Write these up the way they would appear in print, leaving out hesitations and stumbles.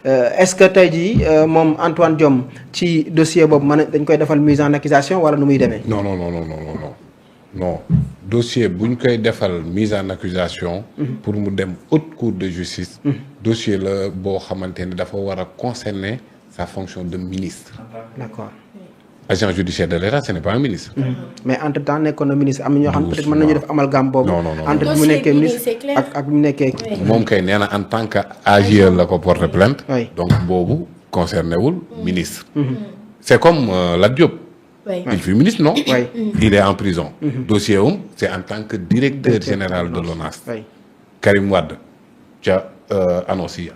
est-ce que tey jii moom Antoine Diome ci dossier boobu dañ koy defal mise en accusation wala nu muy demee. non dossier bu ñu koy defal mise en accusation. pour mu dem haute cour de justice. dossier la boo xamante ne dafa war a concerner sa fonction de ministre. D'accord. Agent judiciaire de l'État ce n'est pas un ministre. mais entre temps nekkoon na ministre am na ñoo xam peut-être mën nañu def amalgame boobu. non entre bi mu nekkee ministre ak bi mu nekkee. moom kay nee na en tant que AGE la ko porter plainte. oui donc boobu concerné wul ministre. c'est comme Lat Diop. il fut ministre non. il est en prison. dossier c'est en tant que directeur général de l'ONAS. Karim Wade ca ANOCI.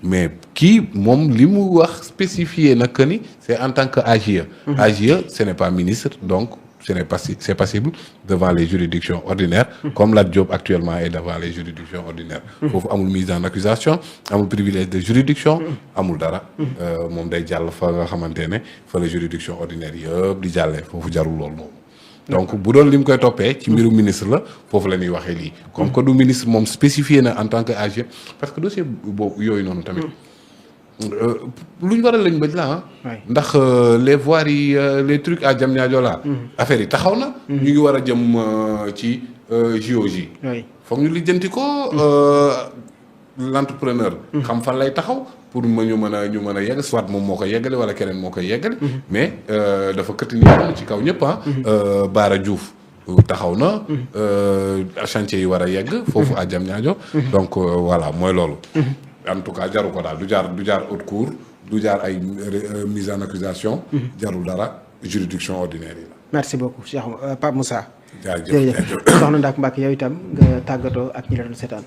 mais kii moom li mu wax spécifié na que ni c'est en tant que AGE. AGE ce n'est pas ministre donc c'est passible devant les juridictions ordinaires. comme Lat Diop actuellement est devant les juridictions ordinaires. foofu amul mise en accusation amul privilège de juridiction. amul dara. moom day jàll fa nga xamante ne fa la juridiction ordinaire yëpp di jàllee foofu jarul loolu moom. donc bu doon li mu koy toppee ci mbiru ministre la foofu la ñuy waxee lii. comme que du ministre moom spécifié na en tant que AG parce que dossier boobu yooyu noonu tamit lu ñu war a lañ bëj la ndax les voiries les trucs à Diamniadio là. affaire yi taxaw na. ñu ngi war a jëm ci JOJ. foog ñu lijjanti ko l'entrepreneur. xam fan lay taxaw. pour ñu mën a yegg soit moom moo koy yeggale wala keneen moo koy yeggale. mais dafa këtt ñi ci kaw ñëpp Bara Diouf taxaw na. chantier yi war a yegg. foofu à Diamniadio. donc voilà mooy loolu. en tout cas jaru ko daal du jaar haute cour du jaar ay mise en accusation. jarul dara juridiction ordinaire yi la. merci beaucoup Cheikh Pape Moussa. jërëjëf soxna Ndack Mbacké yow itam nga tàggatoo ak ñi la doon seetaan.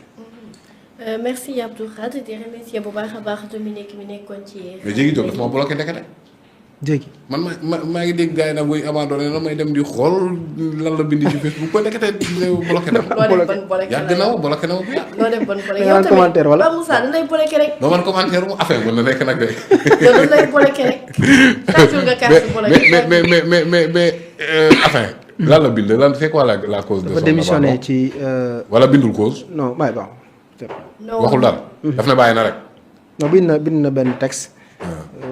merci Abdou Khadre di remercier bu baax a baax Dominique mi nekkoon ci. mais Jéegi Diop dafa ma bloqué ndekete. Jéegi man maa ngi dégg gars yi nag buy abandonné na may dem di xool lan la bind ci Facebook ba ndekete bloqué na ma. yàgg na ma bloqué na ma bu yàgg. loo def bon bloqué yow tamit commentaire wala. Pape Moussa dañ lay bloqué rek. non man commentaire mu affaire mën na nekk nag de. yow dañ lay bloqué rek. tàccul nga kàddu bloqué. mais enfin. lan la bind lan c'est quoi la cause de son dafa démissionné ci. wala bindul cause. non may bon. waxul dara. daf na bàyyi na rek. non bind na benn texte.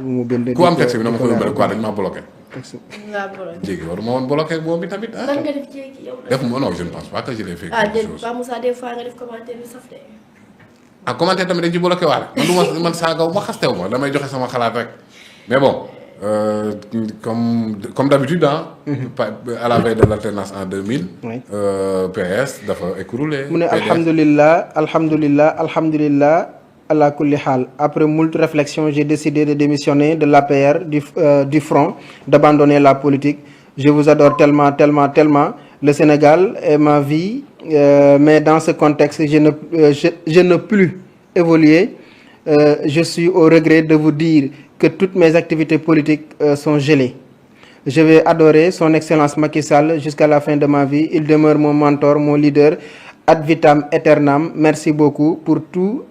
mu bind ku am texte bi na ma ko yóbbale quoi dañ maa bloqué. texte nga bloqué. Jéegi waruma woon bloqué moom bi tamit. lan nga def Jéegi yow. def ma non je ne pense pas que je l'ai fait. Pape Moussa des fois nga def commentaire yu saf de. Commentaire tamit dañ ci bloqué waale man saagaw ma xastew ma damay joxe sama xalaat rek mais bon comme d'habitude à la veille de l'alternance en 2000. PS dafa écroulé. mu ne alhamdulillah ala kulli xaal après moult réflexions j'ai décidé de démissionner de l'APR du front d'abandonner la politique je vous adore tellement le Sénégal est ma vie mais dans ce contexte je ne plus évoluer je suis au regret de vous dire que toutes mes activités politiques sont gelées. Je vais adorer son excellence Macky Sall jusqu'à la fin de ma vie. Il demeure mon mentor, mon leader, ad vitam aeternam. Merci beaucoup pour tout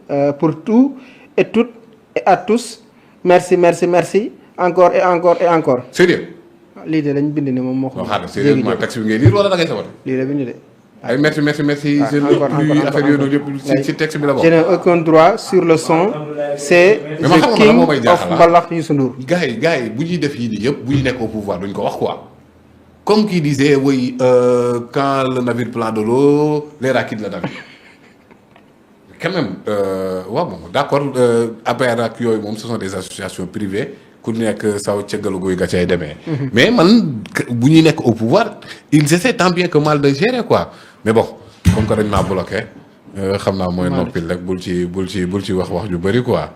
et toutes et à tous. Merci. Encore et encore. Sérieux? lii de lañ bind ne moom moo ko. xaaral sérieusement texte bi ngay lire wala da ngay sabote. lii la bind de. ay merci. encore affaire yooyu noonu yëpp ci texte bi la bokk. je n'ai aucun droit sur le son. c'est the king of mbalax Youssou Ndour. gars yi bu ñuy def yii nii yëpp bu ñu nekk au pouvoir duñ ko wax quoi. comme qui disait oui quand le navire plein de l'eau les rats quittent le navire. quand même waaw bon d'accord APR ak yooyu moom ce sont des associations privées. ku nekk saw cëggalu guy ga cay demee. mais man bu ñuy nekk au pouvoir ils essaient tant bien que mal de gérer quoi mais bon comme que dañ maa bloqué xam naa mooy noppil rek bul ci wax ju bëri quoi.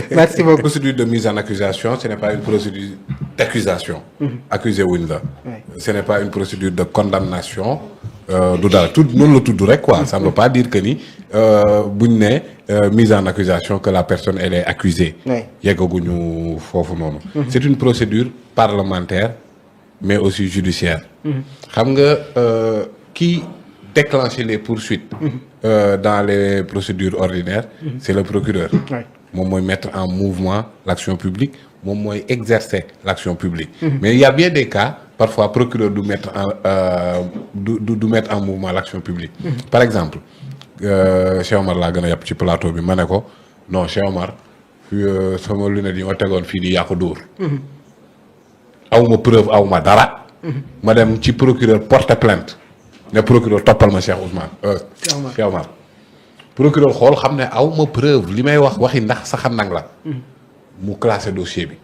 merci beaucoup. procédure de mise en accusation ce n'est pas une procédure d'accusation. accusé wuñ la. ce n'est pas une procédure de condamnation. du dara tout noonu la tudd rek quoi ça ne veut pas dire que ni buñ ne mise en accusation que la personne elle est accusée. yeggaguñu foofu noonu. c'est une procédure parlementaire mais aussi judiciaire. xam nga qui déclenche les poursuites. dans les procédures ordinaires. c'est le procureur. moom mooy mettre en mouvement l'action publique moom mooy exercer l'action publique. mais il y a bien des cas. Parfois procureur du mettre en mouvement l'action publique. Par exemple Cheikh Omar laa gën a yàpp ci plateau bi ma ne ko non Cheikh Omar sama lunette yi ma tegoon fii di yàqu dóor. awma preuve awma dara. ma dem ci procureur porter plainte ne procureur toppal ma Cheikh Ousmane. Cheikh Omar procureur xool xam ne awma preuve li may wax waxi ndax sa xandang la. mu classé dossier bi.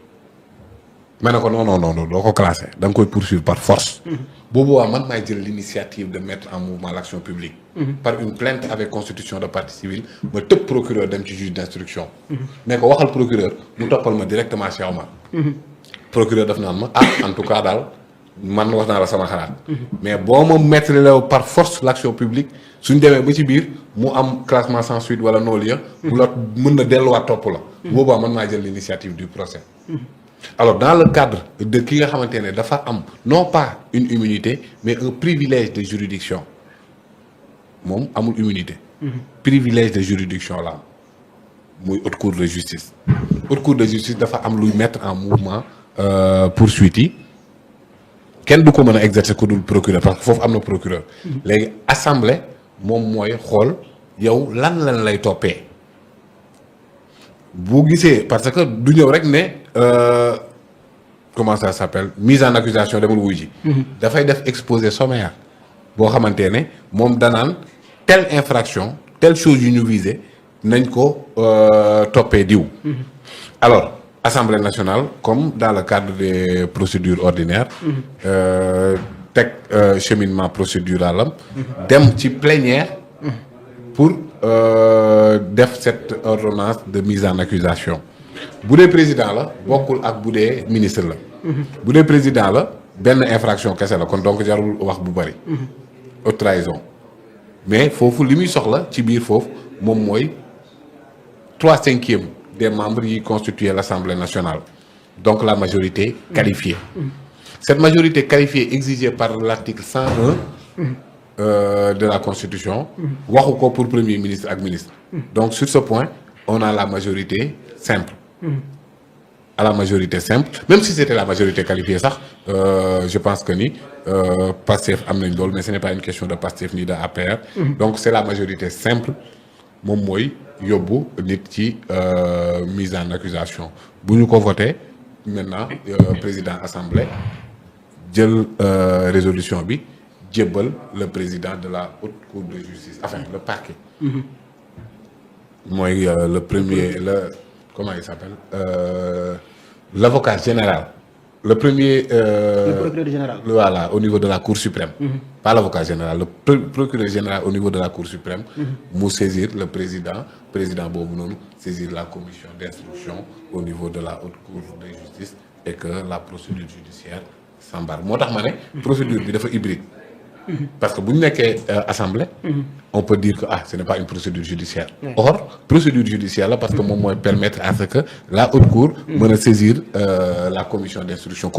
ma ne ko non doo ko classé da nga koy poursuivre par force. boobu waa man maay jël l'initiative de mettre en mouvement l'action publique. par une plainte avec constitution de partie civile ma tëb procureur dem ci juge d'instruction. ne ko waxal procureur mu toppal ma directement Cheikh Omar. procureur daf naan ma en tout cas daal man wax naa la sama xalaat. mais boo ma mettre la par force l'action publique suñ demee ba ci biir mu am classement sans suite wala non-lieu. bu la mën na delluwaat topp la. boobaa man maa jël l'initiative du procès. alors dans le cadre de ki nga xamante ne dafa am non pas une immunité mais un privilège de juridiction moom amul immunité. privilège de juridiction la am muy haute cour de justice. haute cour de justice dafa am luy mettre en mouvement poursuite yi kenn du ko mën a exercer ku dul procureur parce que foofu am na procureur. léegi assemblée moom mooy xool yow lan lay toppee. bu gisee parce que du ñëw rek ne comment ça s'appelle mise en accusation demul wuy ji. dafay def exposé sommaire boo xamante ne moom danaan telle infraction telle chose yu ñu visé nañ ko toppee diw. alors Assemblée nationale comme dans le cadre des procédures ordinaires. teg cheminement procédural am. dem ci plénière. pour def cette ordonnance de mise en accusation bu dee président la bokkul ak bu dee ministre la. bu dee président la benn infraction kese la kon donc jarul wax bu bari. haute trahison mais foofu li muy soxla ci biir foofu moom mooy 3/5 des membres yi constituent l'Assemblée nationale donc la majorité qualifiée. Cette majorité qualifiée exigée par l'article 101. De la Constitution waxu ko pour premier ministre ak ministre. donc sur ce point on a la majorité simple. à la majorité simple même si c'était la majorité qualifiée sax je pense que ni Pastef am nañ loolu mais ce n'est pas une question de Pastef ni de APR. donc c'est la majorité simple moom mooy yóbbu nit ci mise en accusation bu ñu ko voté maintenant président assemblée jël résolution bi. jébbal le président de la haute cour de justice enfin le parquet. mooy le premier comment il s'appelle l'avocat général le premier. le procureur général. voilà au niveau de la cour suprême. pas l'avocat général le procureur général au niveau de la cour suprême. mu saisir le président boobu noonu saisir la commission d'instruction au niveau de la haute cour de justice et que la procédure judiciaire s'embarque moo tax ma ne. procédure bi dafa hybride. parce que bu ñu nekkee assemblée. on peut dire que ce n'est pas une procédure judiciaire. or procédure judiciaire la parce que moom mooy permettre à ce que la haute cour mën a saisir la commission d'instruction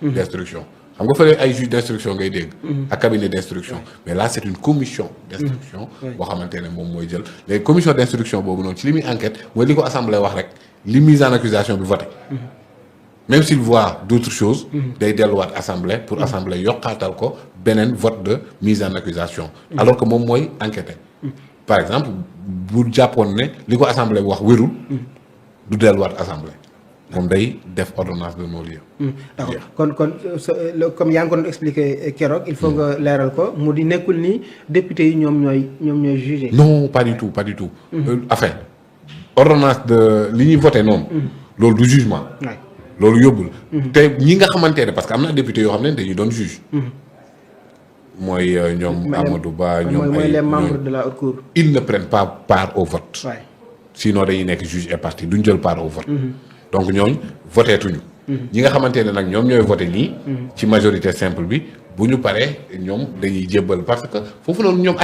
d'instruction xam nga fële ay juge d'instruction ngay dégg. ak cabinet d'instruction mais là c'est une commission d'instruction boo xamante ne moom mooy jël léegi commission d'instruction boobu noonu ci li muy enquête mooy li ko assemblée wax rek li mise en accusation bi voté. même s'il voit d'autres choses. day delluwaat assemblée pour assemblée yokkaatal ko beneen vote de mise en accusation. alors que moom mooy enquêter. par exemple bu jàppoon ne li ko assemblée wax wérul. du delluwaat assemblée. moom day def ordonnance de non-lieu. d'accord kon comme yaa ngi ko doon expliquer keroog il faut nga leeral ko mu di nekkul ni député yi ñoom ñooy juger. non pas du tout. enfin ordonnance de li ñuy voté noonu. loolu du jugement. loolu yóbbul. te ñi nga xamante ne parce que am na député yoo xam ne dañuy doon juge. mooy ñoom Amadou Ba ñoom mooy les membres de la haute cour. ils ne prennent pas part au vote. sinon dañuy nekk juge et partie duñ jël part au vote. donc ñooñ voté tuñu. ñi nga xamante ne nag ñoom ñooy voté nii. ci majorité simple bi bu ñu paree ñoom dañuy jébbal parce que foofu noonu ñoom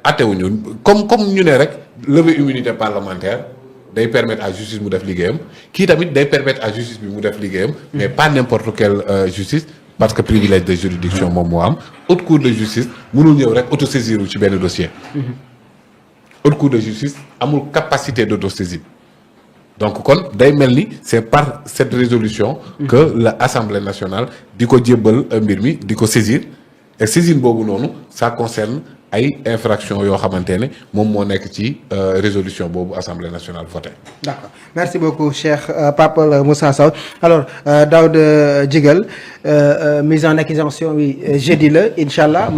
attewuñu comme ñu ne rek lever immunité parlementaire. day permettre à justice mu def liggéeyam kii tamit day permettre à justice bi mu def liggéeyam mais pas n'importe quelle justice parce que privilège de juridiction moom moo am haute cour de justice mënul ñëw rek autosaisir ci benn dossier. haute cour de justice amul capacité d'autosaisine donc kon day mel ni c'est par cette résolution que l'Assemblée nationale di ko jébbal mbir mi di ko saisir et saisine boobu noonu ça concerne ay infraction yoo xamante ne moom moo nekk ci résolution boobu Assemblée nationale voté. D'accord merci beaucoup Cheikh Pape Moussa Sow alors Daouda Djigal mise en accusation bi jeudi la incha allah.